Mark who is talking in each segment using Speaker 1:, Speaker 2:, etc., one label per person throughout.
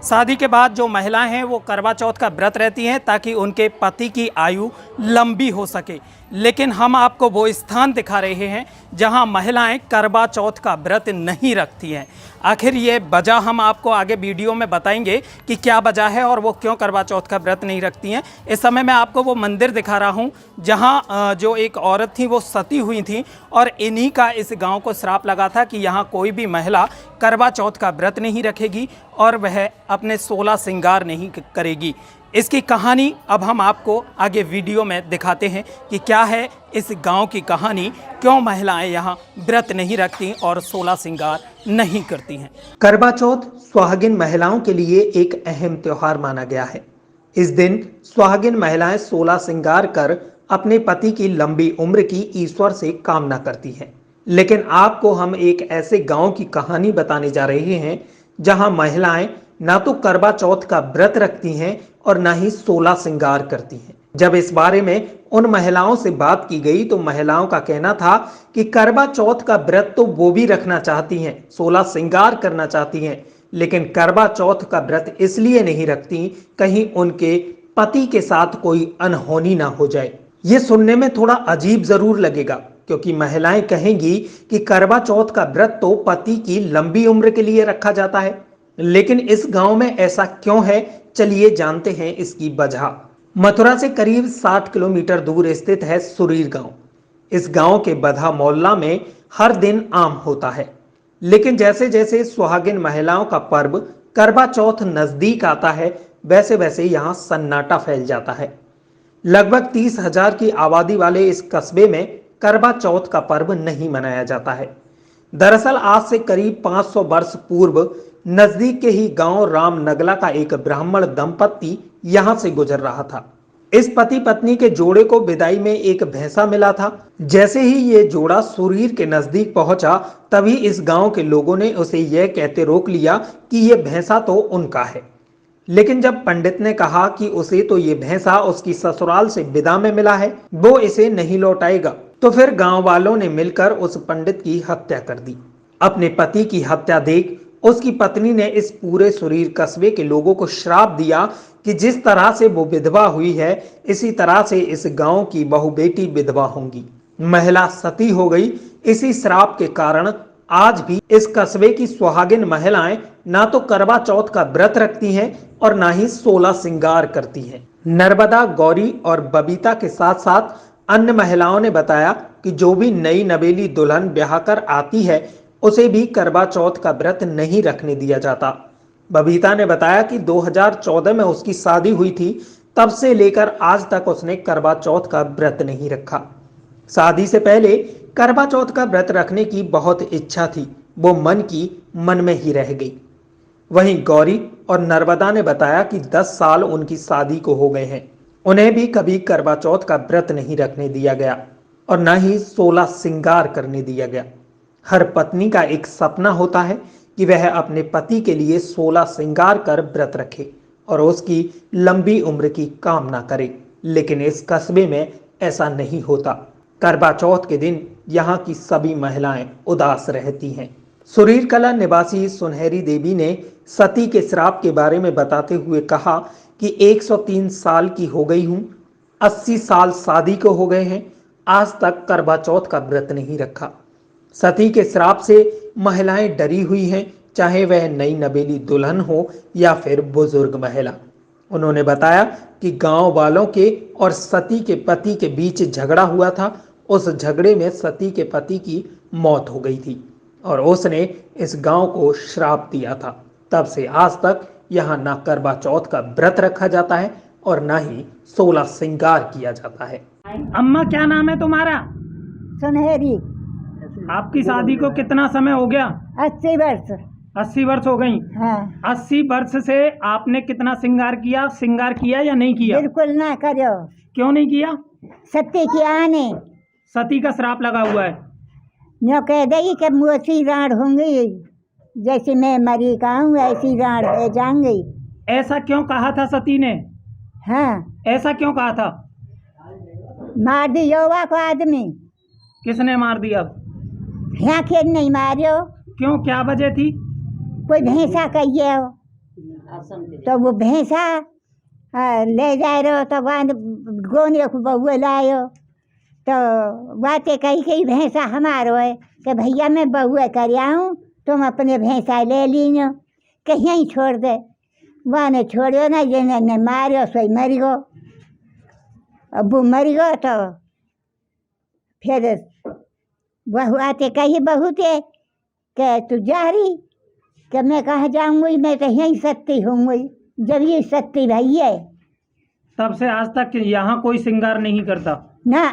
Speaker 1: शादी के बाद जो महिलाएं हैं वो करवा चौथ का व्रत रहती हैं ताकि उनके पति की आयु लंबी हो सके। लेकिन हम आपको वो स्थान दिखा रहे हैं जहां महिलाएं करवा चौथ का व्रत नहीं रखती हैं। आखिर ये वजह हम आपको आगे वीडियो में बताएंगे कि क्या वजह है और वो क्यों करवा चौथ का व्रत नहीं रखती हैं। इस समय मैं आपको वो मंदिर दिखा रहा हूँ जहाँ जो एक औरत थी वो सती हुई थी और इन्हीं का इस गांव को श्राप लगा था कि यहाँ कोई भी महिला करवा चौथ का व्रत नहीं रखेगी और वह अपने 16 श्रृंगार नहीं करेगी। इसकी कहानी अब हम आपको आगे वीडियो में दिखाते हैं कि क्या है इस गांव की कहानी, क्यों महिलाएं यहाँ व्रत नहीं रखती और 16 श्रृंगार नहीं करती हैं। करवा चौथ सुहागिन महिलाओं के लिए एक अहम त्योहार माना गया है। इस दिन सुहागिन महिलाएं 16 श्रृंगार कर अपने पति की लंबी उम्र की ईश्वर से कामना करती हैं। लेकिन आपको हम एक ऐसे गांव की कहानी बताने जा रहे हैं जहां महिलाएं ना तो करवा चौथ का व्रत रखती हैं और ना ही 16 श्रृंगार करती हैं। जब इस बारे में उन महिलाओं से बात की गई तो महिलाओं का कहना था कि करवा चौथ का व्रत तो वो भी रखना चाहती हैं, 16 श्रृंगार करना चाहती हैं, लेकिन करवा चौथ का व्रत इसलिए नहीं रखती कहीं उनके पति के साथ कोई अनहोनी ना हो जाए। ये सुनने में थोड़ा अजीब जरूर लगेगा क्योंकि महिलाएं कहेंगी कि करवा चौथ का व्रत तो पति की लंबी उम्र के लिए रखा जाता है, लेकिन इस गांव में ऐसा क्यों है, चलिए जानते हैं इसकी वजह। मथुरा से करीब 60 किलोमीटर दूर स्थित है सुरीर गांव। इस गांव के बधा मोहल्ला में हर दिन आम होता है, लेकिन जैसे जैसे सुहागिन महिलाओं का पर्व करवा चौथ नजदीक आता है वैसे वैसे यहाँ सन्नाटा फैल जाता है। लगभग 30,000 की आबादी वाले इस कस्बे में करवा चौथ का पर्व नहीं मनाया जाता है। दरअसल आज से करीब 500 वर्ष पूर्व नजदीक के ही गांव रामनगला का एक ब्राह्मण दंपत्ति यहां से गुजर रहा था। इस पति पत्नी के जोड़े को विदाई में एक भैंसा मिला था। जैसे ही ये जोड़ा सुरीर के नजदीक पहुंचा तभी इस गांव के लोगों ने उसे यह कहते रोक लिया कि यह भैंसा तो उनका है। लेकिन जब पंडित ने कहा कि उसे तो ये भैंसा उसकी ससुराल से विदा में मिला है, वो इसे नहीं लौटाएगा, तो फिर गांव वालों ने मिलकर उस पंडित की हत्या कर दी। अपने पति की हत्या देख उसकी पत्नी ने इस पूरे सुरीर कस्बे के लोगों को श्राप दिया कि जिस तरह से वो विधवा हुई है इसी तरह से इस गांव की बहु बेटी विधवा होंगी। महिला सती हो गई। इसी श्राप के कारण आज भी इस कस्बे की सुहागिन महिलाएं ना तो करवा चौथ का व्रत रखती हैं और ना ही 16 श्रृंगार करती हैं। नर्मदा, गौरी और बबीता के साथ साथ अन्य महिलाओं ने बताया कि जो भी नई नवेली दुल्हन ब्याह कर आती है उसे भी करवा चौथ का व्रत नहीं रखने दिया जाता। बबीता ने बताया कि 2014 में उसकी शादी हुई थी, तब से लेकर आज तक उसने करवा चौथ का व्रत नहीं रखा। शादी से पहले करवा चौथ का व्रत रखने की बहुत इच्छा थी, वो मन में ही रह गई। वहीं गौरी और नर्मदा ने बताया कि 10 साल उनकी शादी को हो गए हैं, उन्हें भी कभी करवा चौथ का व्रत नहीं रखने दिया गया और न ही 16 श्रृंगार करने दिया गया। हर पत्नी का एक सपना होता है कि वह अपने पति के लिए 16 श्रृंगार कर व्रत रखे और उसकी लंबी उम्र की कामना करे, लेकिन इस कस्बे में ऐसा नहीं होता। करवा चौथ के दिन यहाँ की सभी महिलाएं उदास रहती हैं। सुरीर कला निवासी सुनहरी देवी ने सती के श्राप के बारे में बताते हुए कहा कि 103 साल की हो गई हूँ, 80 साल शादी को हो गए हैं, आज तक करवा चौथ का व्रत नहीं रखा। सती के श्राप से महिलाएं डरी हुई हैं, चाहे वह नई नवेली दुल्हन हो या फिर बुजुर्ग महिला। उन्होंने बताया कि गांव वालों के और सती के पति के बीच झगड़ा हुआ था। उस झगड़े में सती के पति की मौत हो गई थी और उसने इस गांव को श्राप दिया था। तब से आज तक यहाँ ना करवा चौथ का व्रत रखा जाता है और ना ही 16 श्रृंगार किया जाता है। अम्मा, क्या नाम है तुम्हारा?
Speaker 2: सुनहरी।
Speaker 1: आपकी शादी को कितना समय हो गया?
Speaker 2: 80 वर्ष।
Speaker 1: 80 वर्ष हो गई।
Speaker 2: हाँ।
Speaker 1: 80 वर्ष से आपने कितना श्रृंगार किया? श्रृंगार किया या नहीं किया?
Speaker 2: बिल्कुल ना करो।
Speaker 1: क्यों नहीं किया?
Speaker 2: सत्य की आने
Speaker 1: सती का श्राप लगा हुआ है।
Speaker 2: जो कह दई कि मुझी राड़ होंगी, जैसे मैं मरी का हूँ ऐसी राड़ हो जाऊंगी।
Speaker 1: ऐसा क्यों कहा था सती ने?
Speaker 2: हाँ।
Speaker 1: ऐसा क्यों कहा था?
Speaker 2: मार दियो को आदमी।
Speaker 1: किसने मार दिया?
Speaker 2: यहाँ खेल नहीं मारियो।
Speaker 1: क्यों, क्या वजह थी?
Speaker 2: कोई भैंसा कहिए हो। तो वो भैंसा ले जाए रहो तो वहाँ गोने को बहुए लायो तो बातें कही भैंसा हमारो है कि भैया मैं बहुए कर आऊँ तुम अपने भैंसा ले लीनो कहीं ही छोड़ दे वहाँ ने छोड़ो ना ये ने मारो सोई मर गो अब वो मर गो तो फिर बहू आते कही बहू थे कि तू जा रही कि मैं कहाँ जाऊँगी मैं तो यहीं सत्ती होंगी जब ये सत्ती भाई है।
Speaker 1: तब से आज तक यहाँ कोई श्रृंगार नहीं करता
Speaker 2: ना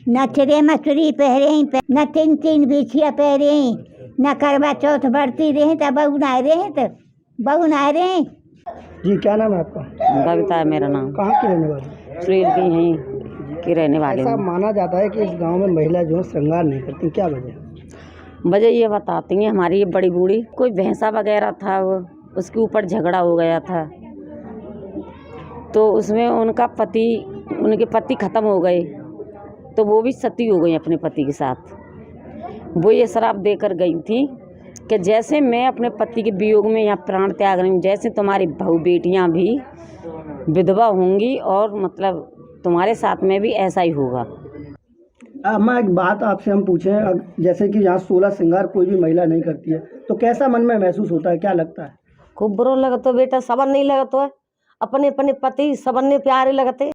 Speaker 2: न चिड़े मछली पहरे न तीन तीन बिछिया पहरे न करवा चौथ बढ़ती रहे तो बहू ना रहे तो बहू ना रहे।
Speaker 3: जी क्या नाम है आपका?
Speaker 4: बबीता है मेरा नाम।
Speaker 3: कहाँ की रहने वाली?
Speaker 4: सुरील की यहीं की रहने वाली
Speaker 3: ऐसा
Speaker 4: हूँ।
Speaker 3: माना जाता है कि इस गांव में महिला जो है श्रृंगार नहीं करती, क्या वजह?
Speaker 4: वजह ये बताती हैं हमारी ये बड़ी बूढ़ी कोई भैंसा वगैरह था वो उसके ऊपर झगड़ा हो गया था तो उसमें उनके पति ख़त्म हो गए तो वो भी सती हो गई अपने पति के साथ। वो ये शराप देकर गई थी कि जैसे मैं अपने पति के वियोग में यहाँ प्राण त्याग रही हूँ जैसे तुम्हारी बहू बेटियाँ भी विधवा होंगी और मतलब तुम्हारे साथ में भी ऐसा ही होगा।
Speaker 3: मैं एक बात आपसे हम पूछें, जैसे कि यहाँ 16 श्रृंगार कोई भी महिला नहीं करती है तो कैसा मन में महसूस होता है, क्या लगता है?
Speaker 5: खूब बुरा लगता बेटा, सबन नहीं लगता है अपने अपने पति सबन ने प्यारे लगते।